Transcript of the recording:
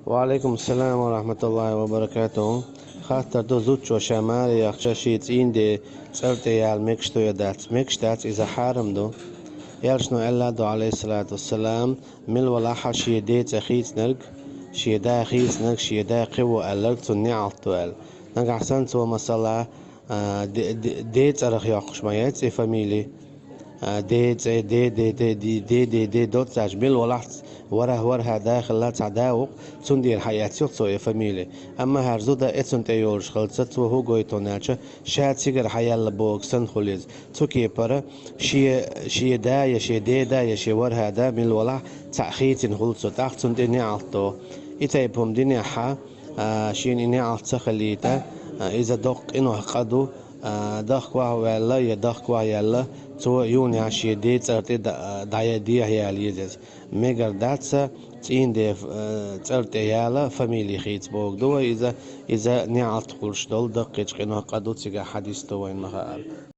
وعليكم السلام ورحمة الله وبركاته. خاطر دو زوتشو شمال يخشى شيت إندي سرت يال مكشتو مكشتات إذا حارم دو يالشنو إلا دو عليه الصلاة والسلام مل ولا حشي ديت أخيت نرق شيدا خيس نرق شيدا قوة ألرق تني عطوال نرق أحسن تو مسلا ديت أرخ ياقش ما يتس فاميلي دي دوت تاج بيل ولحت ورا داخل لا تعداوق تندي الحياة يوتسو يا فاميلي أما هرزودا إتسون تيورش خلصت وهو جويتوناتش شات سيجر حياة لبوك سن خليز توكي برا شي دا يا شي دي دا يا شي ورها دا من الولا تأخيت خلصو تأخذون دنيا عطو إتايبهم دنيا حا شين إني عطس خليتا إذا دق إنه قدو دخ ولا يدخ ويلا تو يوني عشية دي ترتي دايا دي هي اليزز ميجر داتسا تين دي ترتي يالا فاميلي خيت بوك دو إذا نعط قرش دول دقيق إنه قدو تيجا حديث تو وين مخال